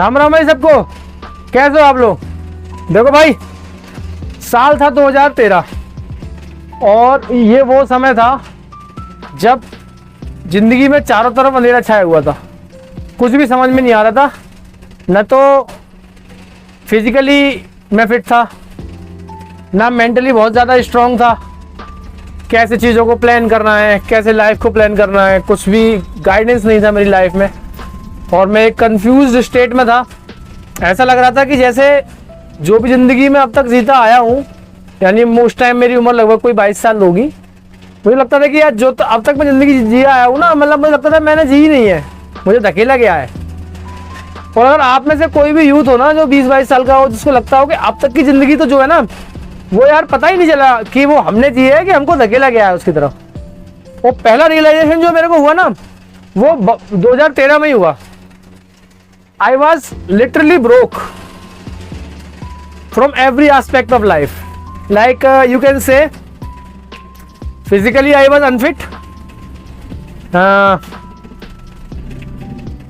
राम राम भाई सबको, कैसे हो आप लोग। देखो भाई, साल था 2013 और ये वो समय था जब जिंदगी में चारों तरफ अंधेरा छाया हुआ था। कुछ भी समझ में नहीं आ रहा था। न तो फिजिकली मैं फिट था, ना मेंटली बहुत ज़्यादा स्ट्रांग था। कैसे चीज़ों को प्लान करना है, कैसे लाइफ को प्लान करना है, कुछ भी गाइडेंस नहीं था मेरी लाइफ में। और मैं एक कंफ्यूज्ड स्टेट में था। ऐसा लग रहा था कि जैसे जो भी ज़िंदगी में अब तक जीता आया हूँ, यानी उस टाइम मेरी उम्र लगभग कोई 22 साल होगी, मुझे लगता था कि यार जो तो अब तक मैं ज़िंदगी जिया आया हूँ ना, मतलब मुझे लगता था मैंने जी ही नहीं है, मुझे धकेला गया है। और अगर आप में से कोई भी यूथ हो ना जो 20-22 साल का हो, जिसको लगता हो कि अब तक की ज़िंदगी तो जो है ना, वो यार पता ही नहीं चला कि वो हमने जी है कि हमको धकेला गया है उसकी तरफ। वो पहला रियलाइजेशन जो मेरे को हुआ ना, वो 2013 में ही हुआ। I was literally broke from every aspect of life. Like you can say, physically I was unfit.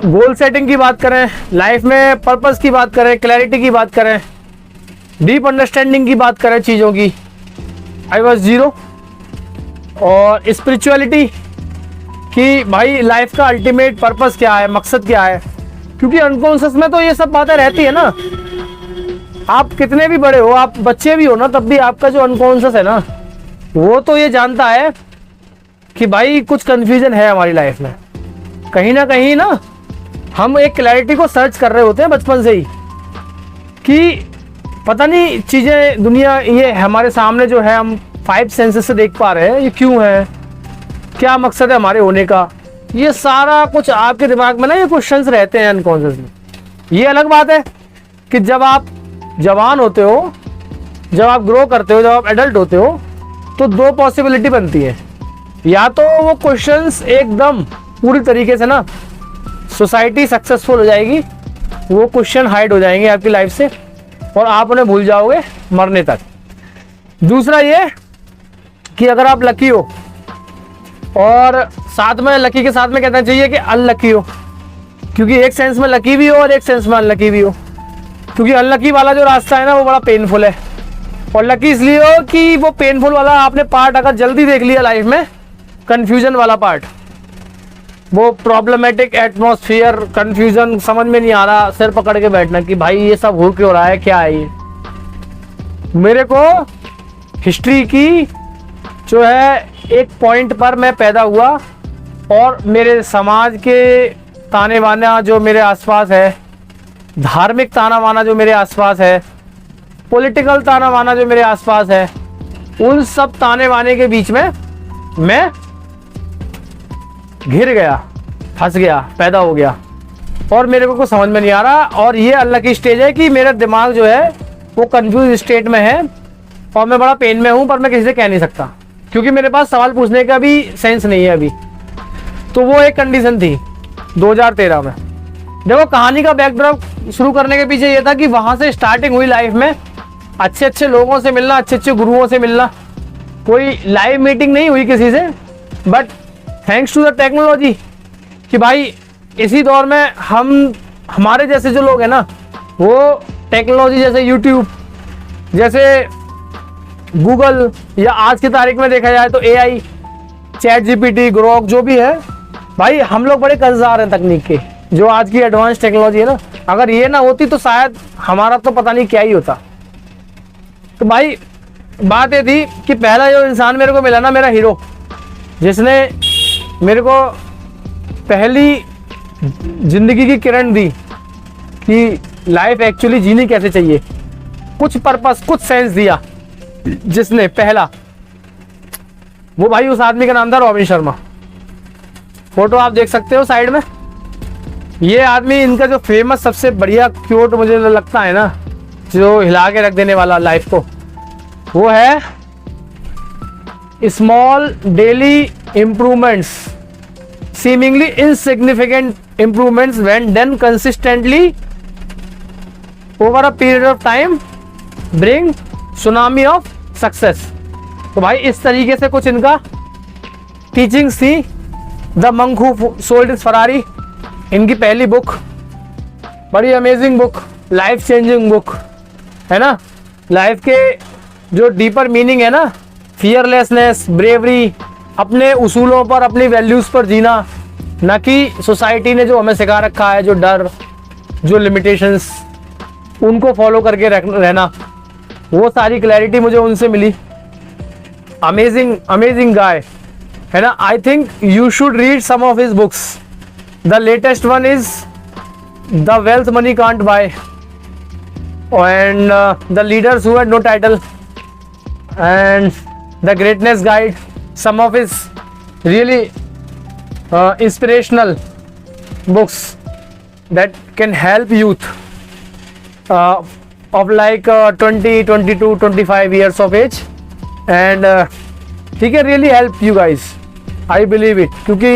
Goal setting की बात करें, लाइफ में पर्पस की बात करें, क्लैरिटी की बात करें, डीप अंडरस्टैंडिंग की बात करें चीज़ों की, आई वॉज जीरो। और स्पिरिचुअलिटी कि भाई लाइफ का अल्टीमेट पर्पस क्या है, मकसद क्या है, क्योंकि अनकॉन्शियस में तो ये सब बातें रहती है ना। आप कितने भी बड़े हो, आप बच्चे भी हो ना, तब भी आपका जो अनकॉन्शियस है ना, वो तो ये जानता है कि भाई कुछ कंफ्यूजन है हमारी लाइफ में। कहीं ना कहीं ना हम एक क्लैरिटी को सर्च कर रहे होते हैं बचपन से ही कि पता नहीं चीज़ें, दुनिया ये हमारे सामने जो है, हम 5 सेंसेस से देख पा रहे हैं, ये क्यों है, क्या मकसद है हमारे होने का। ये सारा कुछ आपके दिमाग में ना ये क्वेश्चंस रहते हैं अनकॉन्शियस में। ये अलग बात है कि जब आप जवान होते हो, जब आप ग्रो करते हो, जब आप एडल्ट होते हो, तो 2 पॉसिबिलिटी बनती है। या तो वो क्वेश्चंस एकदम पूरी तरीके से ना सोसाइटी सक्सेसफुल हो जाएगी, वो क्वेश्चन हाइड हो जाएंगे आपकी लाइफ से और आप उन्हें भूल जाओगे मरने तक। दूसरा ये कि अगर आप लकी हो, और साथ में लकी के साथ में कहना चाहिए कि अनलकी हो, क्योंकि एक सेंस में लकी भी हो और एक सेंस में अनलकी भी हो। क्योंकि अनलकी वाला जो रास्ता है ना, वो बड़ा पेनफुल है, और लकी इसलिए हो कि वो पेनफुल वाला आपने पार्ट अगर जल्दी देख लिया लाइफ में, कंफ्यूजन वाला पार्ट, वो प्रॉब्लमेटिक एटमॉस्फेयर, कंफ्यूजन, समझ में नहीं आ रहा, सिर पकड़ के बैठना कि भाई ये सब हो क्यों रहा है, क्या है ये। मेरे को हिस्ट्री की जो है एक पॉइंट पर मैं पैदा हुआ, और मेरे समाज के ताने बाना जो मेरे आसपास है, धार्मिक ताना बाना जो मेरे आसपास है, पॉलिटिकल ताना बाना जो मेरे आसपास है, उन सब ताने बाने के बीच में मैं घिर गया, फंस गया, पैदा हो गया, और मेरे को कुछ समझ में नहीं आ रहा। और ये अल्लाह की स्टेज है कि मेरा दिमाग जो है वो कंफ्यूज स्टेट में है, और मैं बड़ा पेन में हूँ, पर मैं किसी से कह नहीं सकता क्योंकि मेरे पास सवाल पूछने का भी सेंस नहीं है अभी। तो वो एक कंडीशन थी 2013 में। देखो, कहानी का बैकड्रॉप शुरू करने के पीछे ये था कि वहाँ से स्टार्टिंग हुई लाइफ में, अच्छे अच्छे लोगों से मिलना, अच्छे अच्छे गुरुओं से मिलना। कोई लाइव मीटिंग नहीं हुई किसी से, but thanks to the technology कि भाई इसी दौर में हमारे जैसे जो लोग हैं ना, वो टेक्नोलॉजी जैसे यूट्यूब, जैसे गूगल, या आज की तारीख में देखा जाए तो AI, चैट GPT, ग्रोक जो भी है, भाई हम लोग बड़े कर्जदार हैं तकनीक के। जो आज की एडवांस टेक्नोलॉजी है ना, अगर ये ना होती तो शायद हमारा तो पता नहीं क्या ही होता। तो भाई बात ये थी कि पहला जो इंसान मेरे को मिला ना, मेरा हीरो, जिसने मेरे को पहली जिंदगी की किरण दी कि लाइफ एक्चुअली जीनी कैसे चाहिए, कुछ पर्पस, कुछ सेंस दिया, जिसने पहला, वो भाई उस आदमी का नाम था रॉबिन शर्मा। फोटो आप देख सकते हो साइड में। ये आदमी, इनका जो फेमस सबसे बढ़िया क्योट मुझे लगता है ना, जो हिला के रख देने वाला लाइफ को, वो है small daily improvements, seemingly insignificant improvements when done consistently over a period of time bring tsunami of success. तो भाई इस तरीके से कुछ इनका टीचिंग्स थी। The monk who sold his Ferrari, इनकी पहली बुक। बड़ी amazing book, life changing book है ना। लाइफ के जो डीपर मीनिंग है ना, फियरलेसनेस, ब्रेवरी, अपने उसूलों पर, अपनी वैल्यूज़ पर जीना, ना कि सोसाइटी ने जो हमें सिखा रखा है, जो डर, जो लिमिटेशंस, उनको फॉलो करके रहना, वो सारी क्लैरिटी मुझे उनसे मिली। अमेजिंग अमेजिंग गाय है ना। I think you should read some of his books. The latest one is the wealth money can't buy and the leaders who had no title and the greatness guide. Some of his really inspirational books that can help youth of like 20, 22, 25 years of age and he can really help you guys. I believe it क्योंकि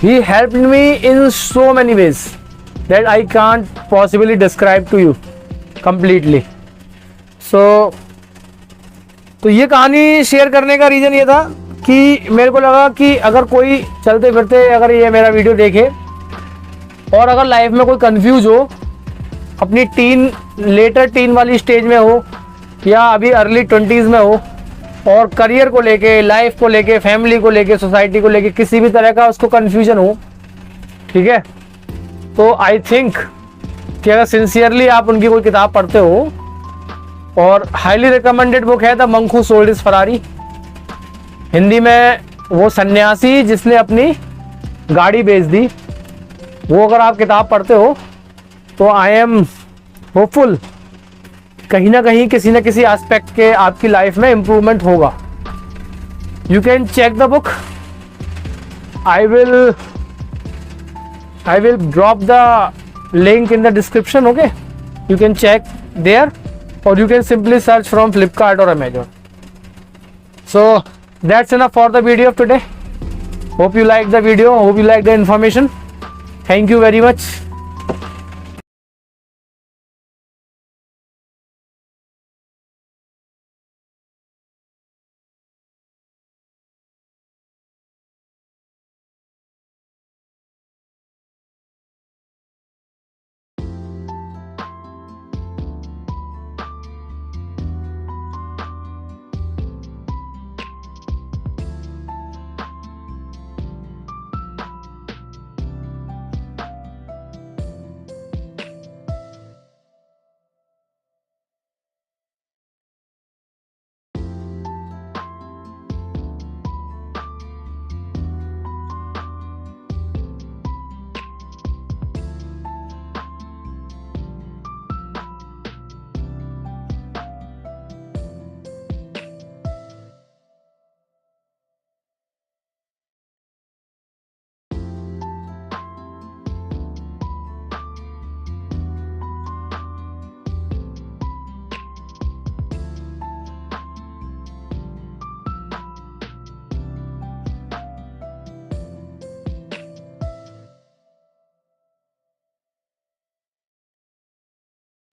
he helped me in so many ways that I can't possibly describe to you completely. तो ये कहानी share करने का reason ये था कि मेरे को लगा कि अगर कोई चलते फिरते अगर ये मेरा वीडियो देखे और अगर लाइफ में कोई कंफ्यूज हो, अपनी लेटर टीन वाली स्टेज में हो या अभी अर्ली 20s में हो और करियर को लेके, लाइफ को लेके, फैमिली को लेके, सोसाइटी को लेके किसी भी तरह का उसको कंफ्यूजन हो, ठीक है, तो आई थिंक कि अगर सिंसियरली आप उनकी कोई किताब पढ़ते हो, और हाईली रिकमेंडेड बुक है the monk who sold his Ferrari. Hindi में वो सन्यासी जिसने अपनी गाड़ी बेच दी, वो अगर आप किताब पढ़ते हो तो आई एम होपफुल कहीं ना कहीं किसी न किसी एस्पेक्ट के आपकी लाइफ में इम्प्रूवमेंट होगा। You can check the book, I will drop the link in the description, okay, you can check there or you can simply search from Flipkart or Amazon. So that's enough for the video of today. Hope you like the video, hope you like the information. Thank you very much.